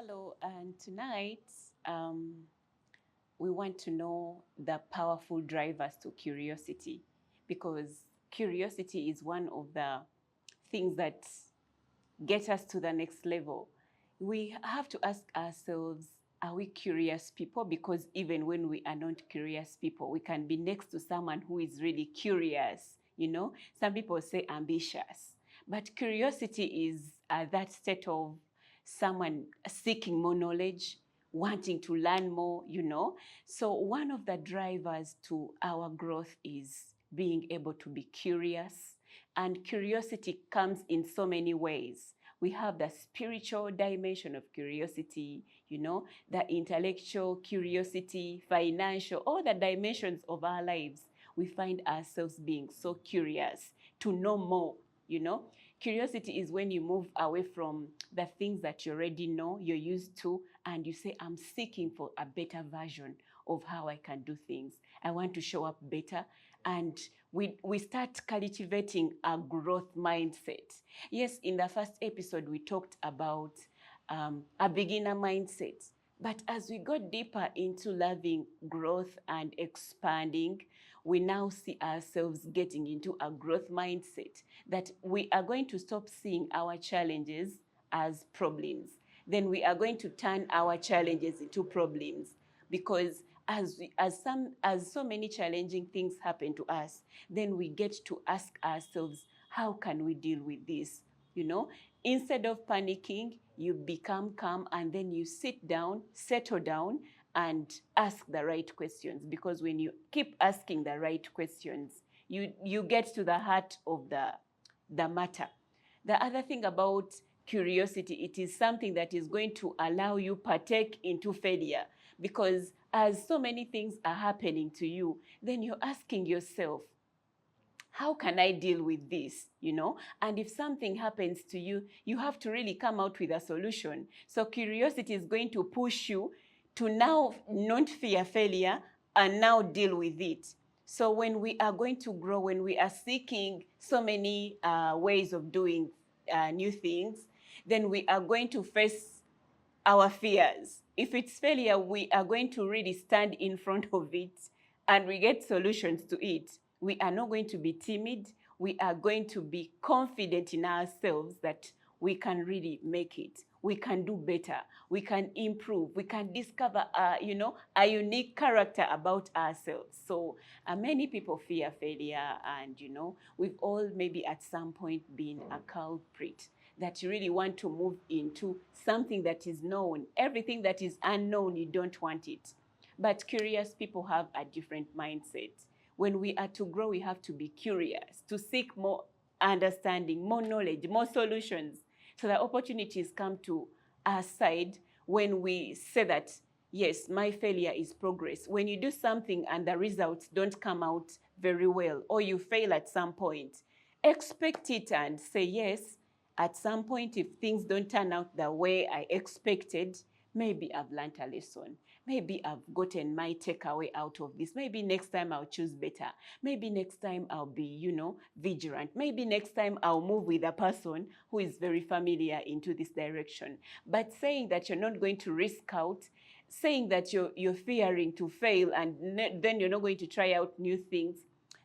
Hello, and tonight we want to know the powerful drivers to curiosity because curiosity is one of the things that get us to the next level. We have to ask ourselves, are we curious people? Because even when we are not curious people, we can be next to someone who is really curious. Some people say ambitious, but curiosity is that state of someone seeking more knowledge, wanting to learn more. So one of the drivers to our growth is being able to be curious. And curiosity comes in so many ways. We have the spiritual dimension of curiosity, the intellectual curiosity, financial, all the dimensions of our lives. We find ourselves being so curious to know more. Curiosity is when you move away from the things that you already know, you're used to, and you say, I'm seeking for a better version of how I can do things. I want to show up better. And we start cultivating a growth mindset. Yes, in the first episode, we talked about a beginner mindset. But as we go deeper into loving growth and expanding, we now see ourselves getting into a growth mindset that we are going to stop seeing our challenges as problems. Then we are going to turn our challenges into problems because as so many challenging things happen to us, then we get to ask ourselves, how can we deal with this? Instead of panicking, you become calm and then you sit down, settle down, and ask the right questions. Because when you keep asking the right questions, you get to the heart of the matter. The other thing about curiosity, it is something that is going to allow you partake into failure, because as so many things are happening to you, then you're asking yourself, how can I deal with this? And if something happens to you, you have to really come out with a solution. So curiosity is going to push you to now not fear failure and now deal with it. So when we are going to grow, when we are seeking so many ways of doing new things, then we are going to face our fears. If it's failure, we are going to really stand in front of it and we get solutions to it. We are not going to be timid. We are going to be confident in ourselves that we can really make it. We can do better. We can improve. We can discover, a unique character about ourselves. So many people fear failure, and, we've all maybe at some point been a culprit that you really want to move into something that is known. Everything that is unknown, you don't want it. But curious people have a different mindset. When we are to grow, we have to be curious, to seek more understanding, more knowledge, more solutions. So the opportunities come to our side when we say that, yes, my failure is progress. When you do something and the results don't come out very well, or you fail at some point, expect it and say, yes, at some point, if things don't turn out the way I expected, maybe I've learned a lesson. Maybe I've gotten my takeaway out of this. Maybe next time I'll choose better. Maybe next time I'll be, vigilant. Maybe next time I'll move with a person who is very familiar into this direction. But saying that you're not going to risk out, saying that you're fearing to fail and then you're not going to try out new things,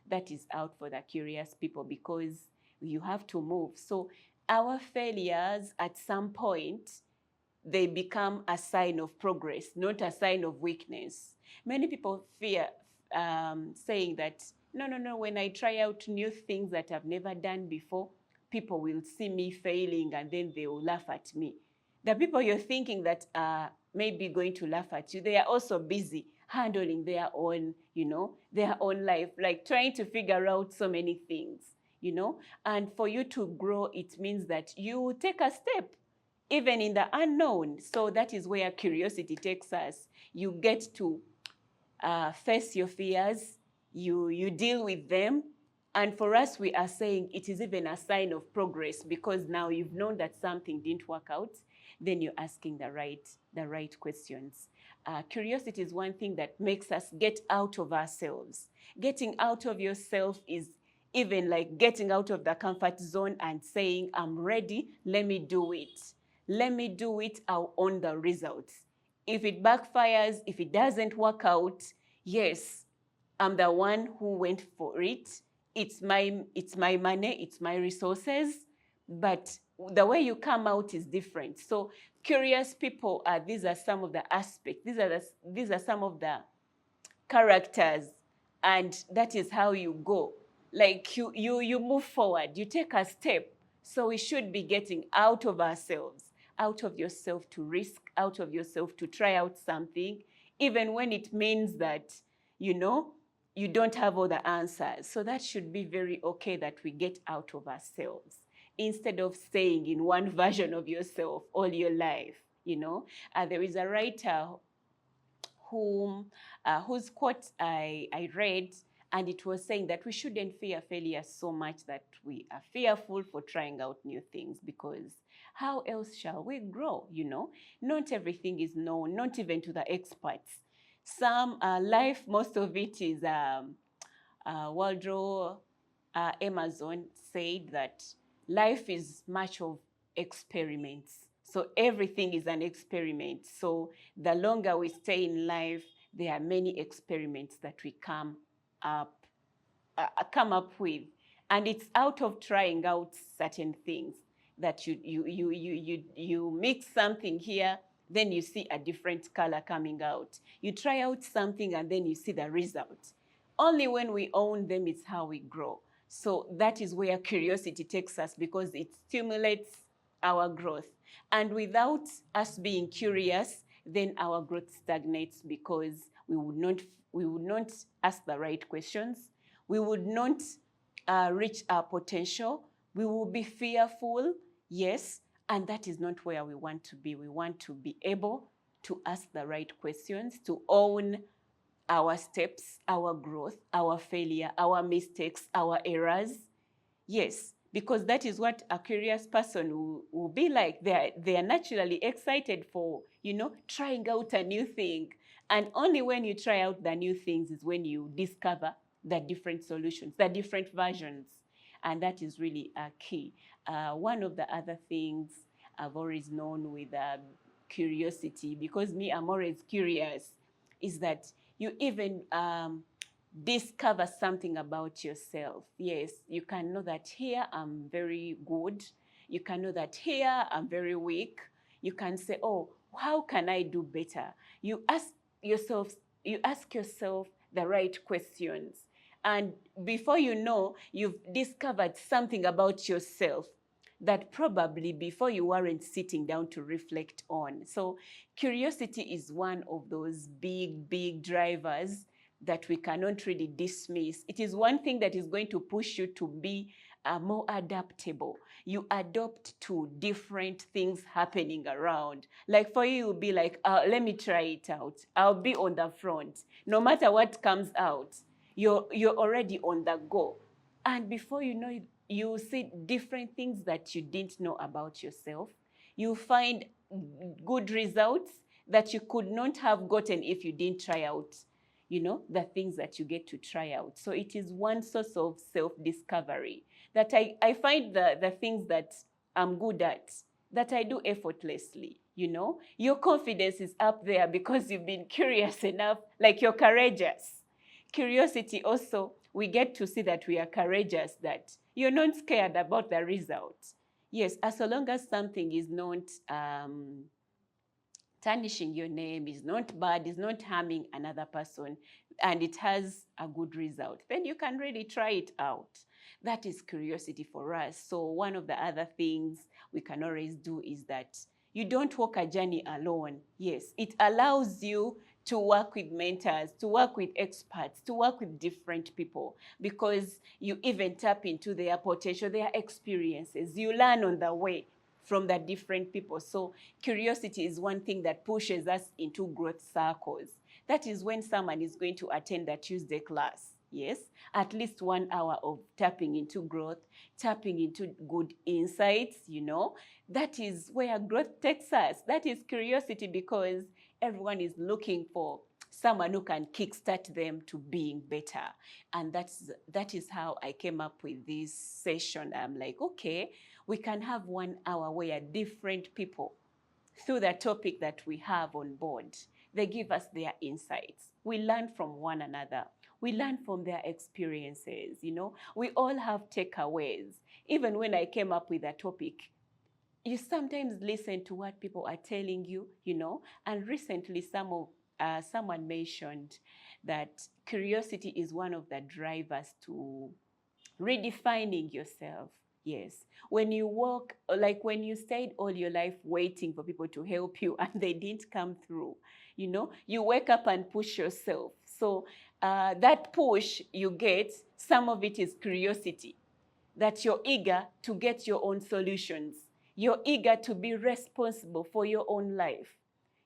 that is out for the curious people, because you have to move. So our failures at some point, they become a sign of progress, not a sign of weakness. Many people fear saying that, no, when I try out new things that I've never done before, people will see me failing and then they will laugh at me. The people you're thinking that are maybe going to laugh at you, they are also busy handling their own, their own life, like trying to figure out so many things. And for you to grow, it means that you take a step, even in the unknown. So that is where curiosity takes us. You get to face your fears, you deal with them. And for us, we are saying it is even a sign of progress, because now you've known that something didn't work out, then you're asking the right questions. Curiosity is one thing that makes us get out of ourselves. Getting out of yourself is even like getting out of the comfort zone and saying, I'm ready, let me do it. Let me do it, I'll own the results. If it backfires, if it doesn't work out, yes, I'm the one who went for it. It's my money, it's my resources, but the way you come out is different. So curious people these are some of the aspects, these are some of the characters, and that is how you go. Like you move forward, you take a step. So we should be getting out of ourselves, out of yourself to risk, out of yourself to try out something, even when it means that, you know, you don't have all the answers. So that should be very okay that we get out of ourselves instead of staying in one version of yourself all your life, you know. There is a writer whose quote I read, and it was saying that we shouldn't fear failure so much that we are fearful for trying out new things, because how else shall we grow, you know? Not everything is known, not even to the experts. Some life, most of it is Waldro Amazon said that life is much of experiments. So everything is an experiment. So the longer we stay in life, there are many experiments that we come up with, and it's out of trying out certain things that you mix something here, then you see a different color coming out. You try out something and then you see the result. Only when we own them is how we grow. So that is where curiosity takes us, because it stimulates our growth. And without us being curious, then our growth stagnates, because we would not ask the right questions. We would not reach our potential. We will be fearful, yes, and that is not where we want to be. We want to be able to ask the right questions, to own our steps, our growth, our failure, our mistakes, our errors. Yes, because that is what a curious person will be like. They are naturally excited for, you know, trying out a new thing. And only when you try out the new things is when you discover the different solutions, the different versions. And that is really a key. One of the other things I've always known with curiosity, because me, I'm always curious, is that you even discover something about yourself. Yes, you can know that here I'm very good. You can know that here I'm very weak. You can say, oh, how can I do better? You ask yourself the right questions. And before you know, you've discovered something about yourself that probably before you weren't sitting down to reflect on. So curiosity is one of those big drivers that we cannot really dismiss. It is one thing that is going to push you to be more adaptable. You adapt to different things happening around. Like for you, you'll be like, let me try it out. I'll be on the front. No matter what comes out, you're already on the go. And before you know it, you see different things that you didn't know about yourself. You find good results that you could not have gotten if you didn't try out, you know, the things that you get to try out. So it is one source of self-discovery that I find the things that I'm good at, that I do effortlessly, you know. Your confidence is up there because you've been curious enough, like you're courageous. Curiosity also, we get to see that we are courageous, that you're not scared about the results. Yes, as long as something is not tarnishing your name, is not bad, is not harming another person, and it has a good result, then you can really try it out. That is curiosity for us. So one of the other things we can always do is that you don't walk a journey alone. Yes, it allows you to work with mentors, to work with experts, to work with different people, because you even tap into their potential, their experiences. You learn on the way from the different people. So curiosity is one thing that pushes us into growth circles. That is when someone is going to attend a Tuesday class. Yes, at least 1 hour of tapping into growth, tapping into good insights, you know. That is where growth takes us. That is curiosity, because everyone is looking for someone who can kickstart them to being better. And that is how I came up with this session. I'm like, okay, we can have 1 hour where different people, through the topic that we have on board, they give us their insights. We learn from one another. We learn from their experiences, you know. We all have takeaways. Even when I came up with a topic, you sometimes listen to what people are telling you, you know. And recently, someone mentioned that curiosity is one of the drivers to redefining yourself. Yes. When you walk, like when you stayed all your life waiting for people to help you and they didn't come through, you know, you wake up and push yourself. So that push you get, some of it is curiosity, that you're eager to get your own solutions. You're eager to be responsible for your own life.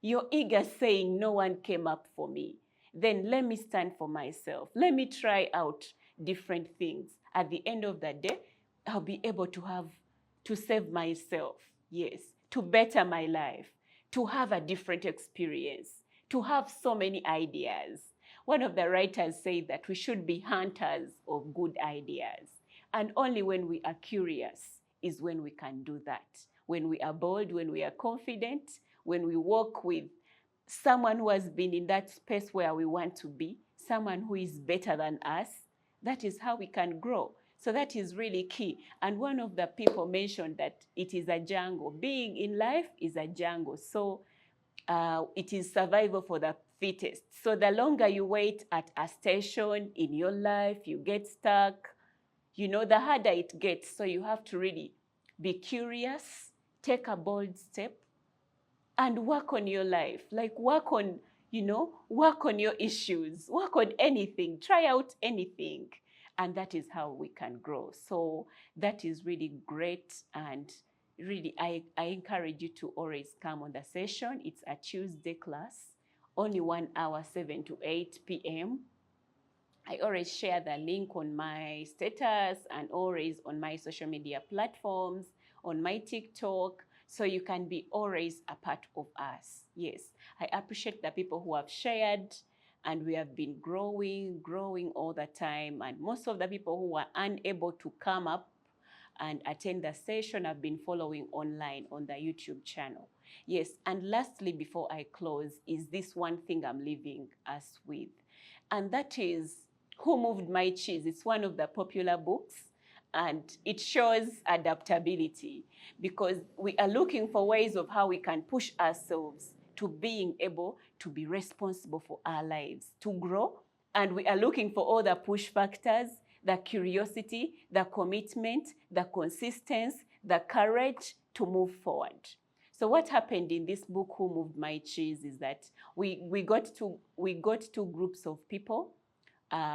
You're eager saying, no one came up for me. Then let me stand for myself. Let me try out different things. At the end of the day, I'll be able to save myself, yes, to better my life, to have a different experience, to have so many ideas. One of the writers said that we should be hunters of good ideas. And only when we are curious is when we can do that. When we are bold, when we are confident, when we walk with someone who has been in that space where we want to be, someone who is better than us, that is how we can grow. So that is really key. And one of the people mentioned that it is a jungle. Being in life is a jungle. So it is survival for the fittest. So the longer you wait at a station in your life, you get stuck, you know, the harder it gets. So you have to really be curious, take a bold step, and work on your life. Like work on, you know, work on your issues, work on anything, try out anything. And that is how we can grow. So that is really great. And really, I encourage you to always come on the session. It's a Tuesday class, only 1 hour, 7 to 8 p.m. I always share the link on my status and always on my social media platforms, on my TikTok, so you can be always a part of us. Yes, I appreciate the people who have shared, and we have been growing all the time. And most of the people who were unable to come up and attend the session have been following online on the YouTube channel. Yes, and lastly, before I close, is this one thing I'm leaving us with. And that is Who Moved My Cheese? It's one of the popular books, and it shows adaptability, because we are looking for ways of how we can push ourselves to being able to be responsible for our lives, to grow. And we are looking for all the push factors, the curiosity, the commitment, the consistency, the courage to move forward. So what happened in this book, Who Moved My Cheese, is that we got two groups of people.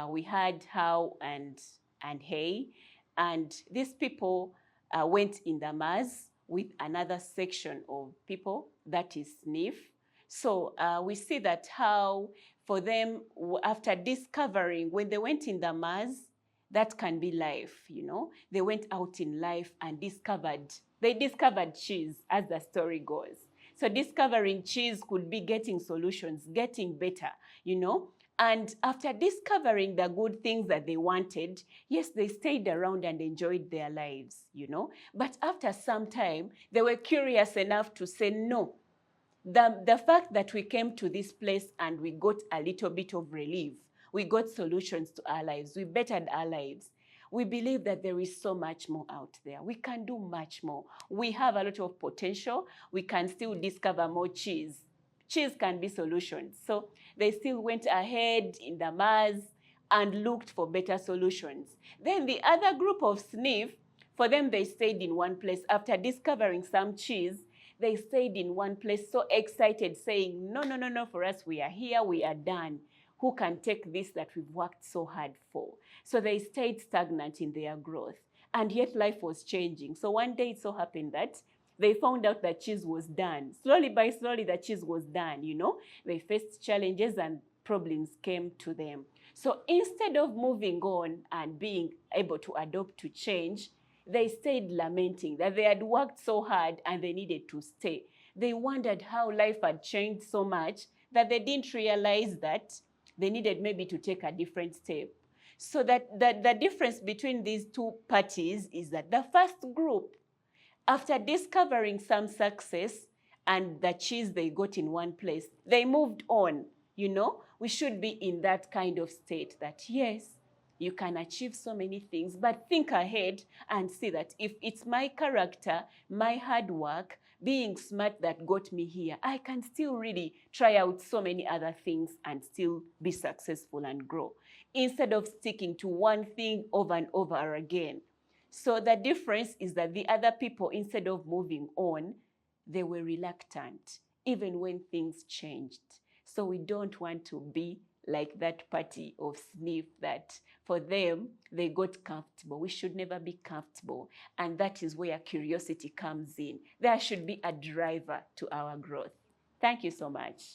We had How and Hey, and these people went in the mass with another section of people, that is Sniff. So we see that how for them, after discovering, when they went in the mass, that can be life, you know. They went out in life and they discovered cheese, as the story goes. So discovering cheese could be getting solutions, getting better, you know. And after discovering the good things that they wanted, yes, they stayed around and enjoyed their lives, you know. But after some time, they were curious enough to say, no, the fact that we came to this place and we got a little bit of relief, we got solutions to our lives, we bettered our lives, we believe that there is so much more out there. We can do much more. We have a lot of potential. We can still discover more cheese. Cheese can be solutions. So they still went ahead in the mass and looked for better solutions. Then the other group of Sniff, for them, they stayed in one place. After discovering some cheese, they stayed in one place so excited, saying, no, no, no, no, for us, we are here, we are done. Who can take this that we've worked so hard for? So they stayed stagnant in their growth. And yet life was changing. So one day it so happened that they found out that cheese was done. Slowly by slowly, the cheese was done, you know. They faced challenges and problems came to them. So instead of moving on and being able to adopt to change, they stayed lamenting that they had worked so hard and they needed to stay. They wondered how life had changed so much that they didn't realize that they needed maybe to take a different step. So that the difference between these two parties is that the first group, After discovering some success and the cheese they got in one place, they moved on. You know, we should be in that kind of state that, yes, you can achieve so many things, but think ahead and see that if it's my character, my hard work, being smart that got me here, I can still really try out so many other things and still be successful and grow, instead of sticking to one thing over and over again. So the difference is that the other people, instead of moving on, they were reluctant, even when things changed. So we don't want to be like that party of sniff that for them, they got comfortable. We should never be comfortable. And that is where curiosity comes in. There should be a driver to our growth. Thank you so much.